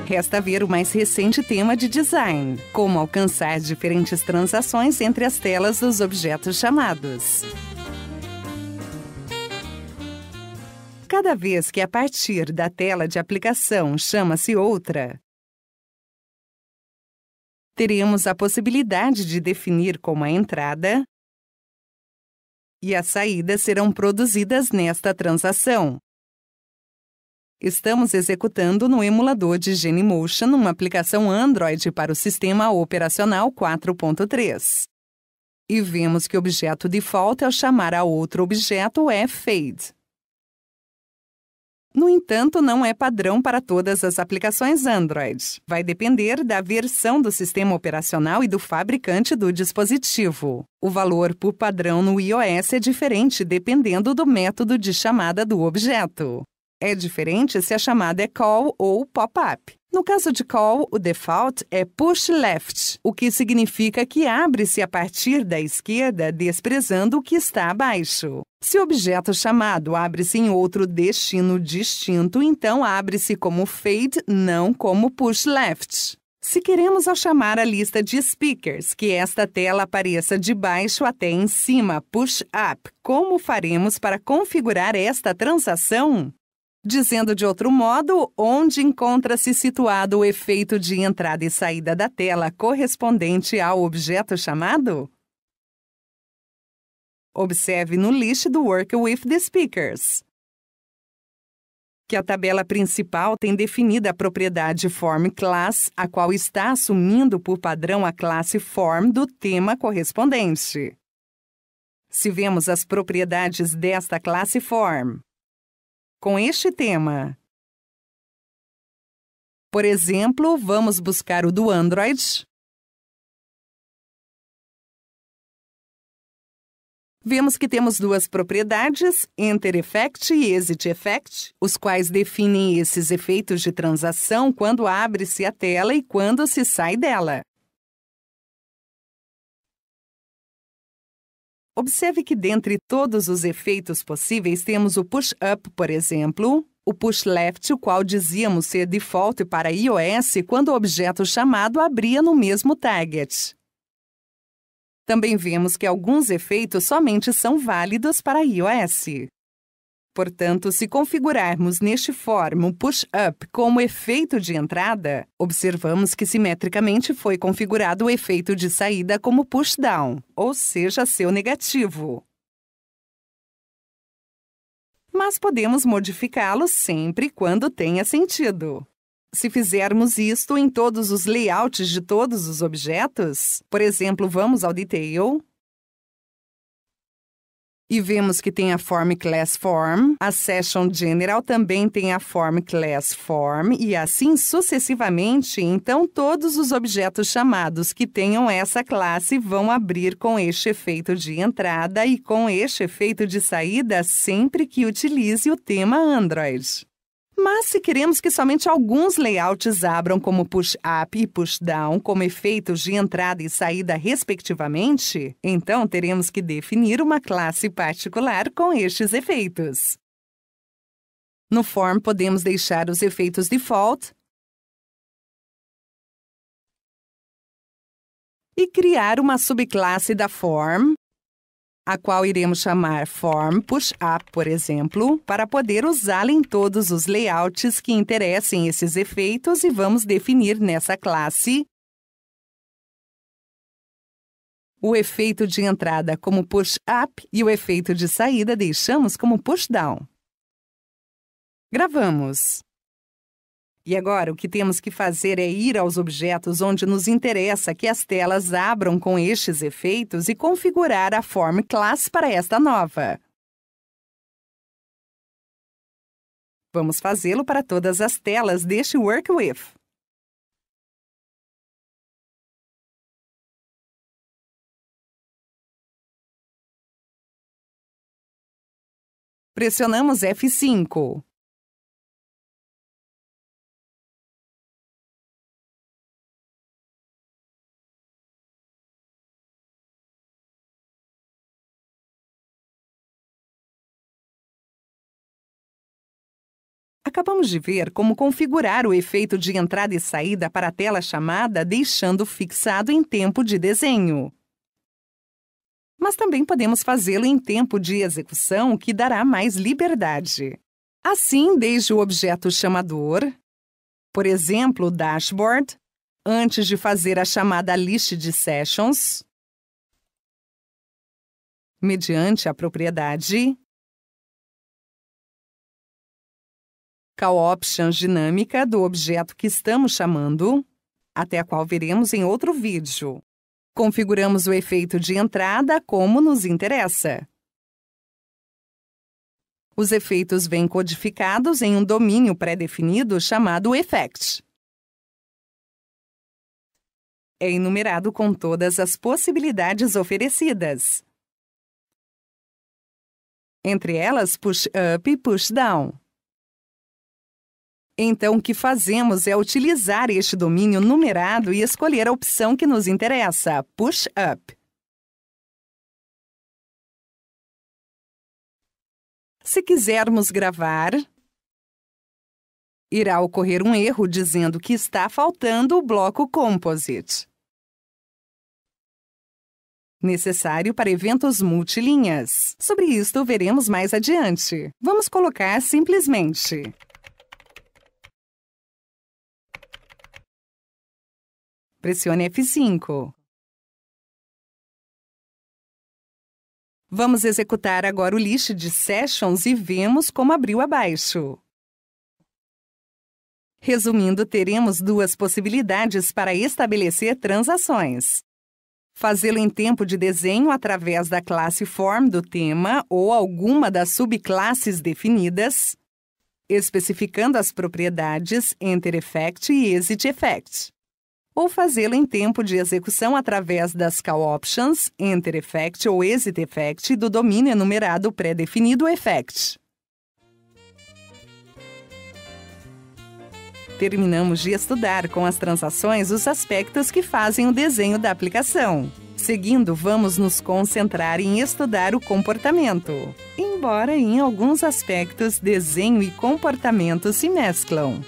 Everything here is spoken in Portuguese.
Resta ver o mais recente tema de design, como alcançar diferentes transações entre as telas dos objetos chamados. Cada vez que a partir da tela de aplicação chama-se outra, teremos a possibilidade de definir como a entrada e a saída serão produzidas nesta transação. Estamos executando no emulador de Genymotion uma aplicação Android para o sistema operacional 4.3. E vemos que o objeto default ao chamar a outro objeto é fade. No entanto, não é padrão para todas as aplicações Android. Vai depender da versão do sistema operacional e do fabricante do dispositivo. O valor por padrão no iOS é diferente dependendo do método de chamada do objeto. É diferente se a chamada é call ou pop-up. No caso de call, o default é push left, o que significa que abre-se a partir da esquerda, desprezando o que está abaixo. Se o objeto chamado abre-se em outro destino distinto, então abre-se como fade, não como push left. Se queremos ao chamar a lista de speakers que esta tela apareça de baixo até em cima, push up, como faremos para configurar esta transação? Dizendo de outro modo, onde encontra-se situado o efeito de entrada e saída da tela correspondente ao objeto chamado? Observe no list do Work with the Speakers que a tabela principal tem definida a propriedade Form Class, a qual está assumindo por padrão a classe Form do tema correspondente. Se vemos as propriedades desta classe Form com este tema, por exemplo, vamos buscar o do Android. Vemos que temos duas propriedades, Enter Effect e Exit Effect, os quais definem esses efeitos de transação quando abre-se a tela e quando se sai dela. Observe que dentre todos os efeitos possíveis temos o Push Up, por exemplo, o Push Left, o qual dizíamos ser default para iOS quando o objeto chamado abria no mesmo target. Também vemos que alguns efeitos somente são válidos para iOS. Portanto, se configurarmos neste form o Push Up como efeito de entrada, observamos que simetricamente foi configurado o efeito de saída como Push Down, ou seja, seu negativo. Mas podemos modificá-lo sempre quando tenha sentido. Se fizermos isto em todos os layouts de todos os objetos, por exemplo, vamos ao Detail e vemos que tem a Form Class Form, a Session General também tem a Form Class Form e assim sucessivamente, então todos os objetos chamados que tenham essa classe vão abrir com este efeito de entrada e com este efeito de saída sempre que utilize o tema Android. Mas se queremos que somente alguns layouts abram como push up e push down como efeitos de entrada e saída respectivamente, então teremos que definir uma classe particular com estes efeitos. No form podemos deixar os efeitos default e criar uma subclasse da form, a qual iremos chamar Form Push Up, por exemplo, para poder usá-la em todos os layouts que interessem esses efeitos e vamos definir nessa classe o efeito de entrada como Push Up e o efeito de saída deixamos como Push Down. Gravamos. E agora o que temos que fazer é ir aos objetos onde nos interessa que as telas abram com estes efeitos e configurar a Form Class para esta nova. Vamos fazê-lo para todas as telas deste Work With. Pressionamos F5. Acabamos de ver como configurar o efeito de entrada e saída para a tela chamada deixando fixado em tempo de desenho. Mas também podemos fazê-lo em tempo de execução, que dará mais liberdade. Assim, desde o objeto chamador, por exemplo, o dashboard, antes de fazer a chamada list de sessions, mediante a propriedade CallOptions dinâmica do objeto que estamos chamando, até a qual veremos em outro vídeo. Configuramos o efeito de entrada como nos interessa. Os efeitos vêm codificados em um domínio pré-definido chamado Effect. É enumerado com todas as possibilidades oferecidas. Entre elas, Push Up e Push Down. Então, o que fazemos é utilizar este domínio numerado e escolher a opção que nos interessa, Push Up. Se quisermos gravar, irá ocorrer um erro dizendo que está faltando o bloco Composite, necessário para eventos multilinhas. Sobre isto, veremos mais adiante. Vamos colocar simplesmente pressione F5. Vamos executar agora o list de sessions e vemos como abriu abaixo. Resumindo, teremos duas possibilidades para estabelecer transações. Fazê-lo em tempo de desenho através da classe Form do tema ou alguma das subclasses definidas, especificando as propriedades Enter Effect e Exit Effect. Ou fazê-lo em tempo de execução através das CallOptions, Enter Effect ou Exit Effect do domínio enumerado pré-definido Effect. Terminamos de estudar com as transações os aspectos que fazem o desenho da aplicação. Seguindo, vamos nos concentrar em estudar o comportamento. Embora em alguns aspectos desenho e comportamento se mesclam.